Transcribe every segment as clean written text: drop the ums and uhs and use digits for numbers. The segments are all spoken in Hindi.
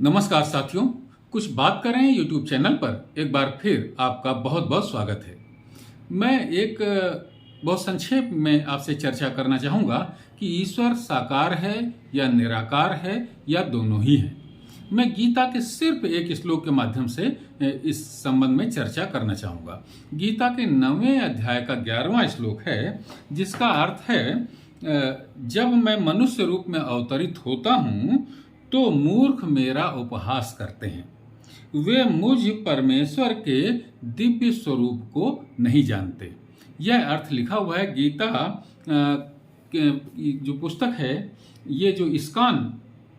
नमस्कार साथियों, कुछ बात करें यूट्यूब चैनल पर एक बार फिर आपका बहुत बहुत स्वागत है। मैं एक बहुत संक्षेप में आपसे चर्चा करना चाहूँगा कि ईश्वर साकार है या निराकार है या दोनों ही है। मैं गीता के सिर्फ एक श्लोक के माध्यम से इस संबंध में चर्चा करना चाहूँगा। गीता के 9वें अध्याय का 11वां श्लोक है, जिसका अर्थ है जब मैं मनुष्य रूप में अवतरित होता हूँ तो मूर्ख मेरा उपहास करते हैं, वे मुझ परमेश्वर के दिव्य स्वरूप को नहीं जानते। यह अर्थ लिखा हुआ है गीता जो पुस्तक है, ये जो इस्कॉन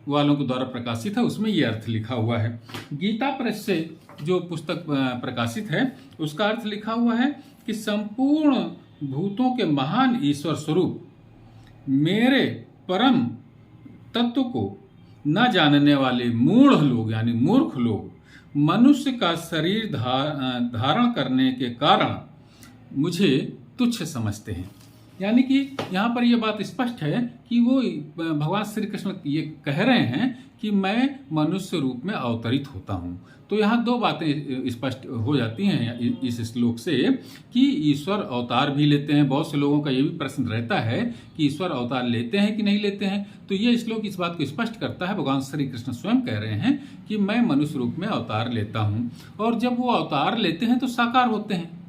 वालों के द्वारा प्रकाशित है, उसमें यह अर्थ लिखा हुआ है। गीता प्रेस से जो पुस्तक प्रकाशित है उसका अर्थ लिखा हुआ है कि संपूर्ण भूतों के महान ईश्वर स्वरूप मेरे परम तत्व को न जानने वाले मूढ़ लोग यानी मूर्ख लोग मनुष्य का शरीर धारण करने के कारण मुझे तुच्छ समझते हैं। यानी कि यहाँ पर यह बात स्पष्ट है कि वो भगवान श्री कृष्ण ये कह रहे हैं कि मैं मनुष्य रूप में अवतरित होता हूँ। तो यहाँ दो बातें स्पष्ट हो जाती हैं इस श्लोक से कि ईश्वर अवतार भी लेते हैं। बहुत से लोगों का ये भी प्रश्न रहता है कि ईश्वर अवतार लेते हैं कि नहीं लेते हैं। तो ये श्लोक इस बात को स्पष्ट करता है। भगवान श्री कृष्ण स्वयं कह रहे हैं कि मैं मनुष्य रूप में अवतार लेता हूँ, और जब वो अवतार लेते हैं तो साकार होते हैं।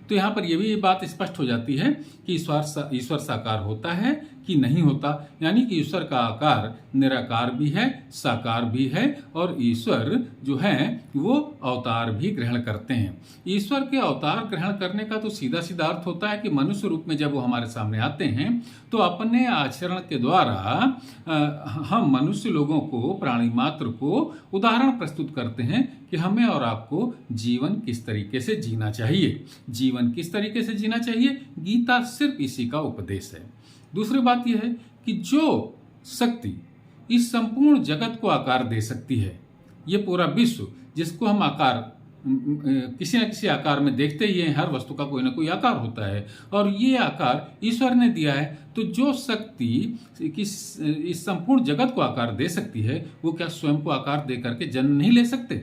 तो यहाँ पर यह भी बात स्पष्ट हो जाती है कि ईश्वर साकार होता है कि नहीं होता। यानी कि ईश्वर का आकार निराकार भी है, साकार भी है, और ईश्वर जो है वो अवतार भी ग्रहण करते हैं। ईश्वर के अवतार ग्रहण करने का तो सीधा सीधा अर्थ होता है कि मनुष्य रूप में जब वो हमारे सामने आते हैं तो अपने आचरण के द्वारा हम मनुष्य लोगों को, प्राणी मात्र को उदाहरण प्रस्तुत करते हैं कि हमें और आपको जीवन किस तरीके से जीना चाहिए। जीवन किस तरीके से जीना चाहिए, गीता सिर्फ इसी का उपदेश है। दूसरी बात यह है कि जो शक्ति इस संपूर्ण जगत को आकार दे सकती है, ये पूरा विश्व जिसको हम आकार किसी न किसी आकार में देखते ही हैं, हर वस्तु का कोई ना कोई आकार होता है, और ये आकार ईश्वर ने दिया है। तो जो शक्ति इस संपूर्ण जगत को आकार दे सकती है, वो क्या स्वयं को आकार दे करके जन्म नहीं ले सकते?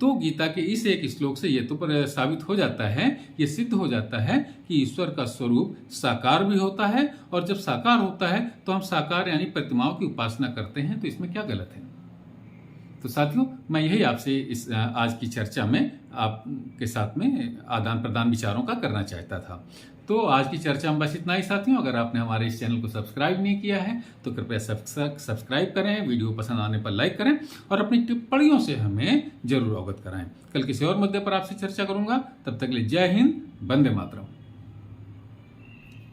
तो गीता के इस एक श्लोक से ये तो साबित हो जाता है, ये सिद्ध हो जाता है कि ईश्वर का स्वरूप साकार भी होता है, और जब साकार होता है तो हम साकार यानी प्रतिमाओं की उपासना करते हैं। तो इसमें क्या गलत है? तो साथियों, मैं यही आपसे इस आज की चर्चा में आपके साथ में आदान प्रदान विचारों का करना चाहता था। तो आज की चर्चा में बस इतना ही साथियों। अगर आपने हमारे इस चैनल को सब्सक्राइब नहीं किया है तो कृपया सब्सक्राइब करें, वीडियो पसंद आने पर लाइक करें, और अपनी टिप्पणियों से हमें जरूर अवगत कराएं। कल किसी और मुद्दे पर आपसे चर्चा करूंगा। तब तक के लिए जय हिंद, वंदे मातरम।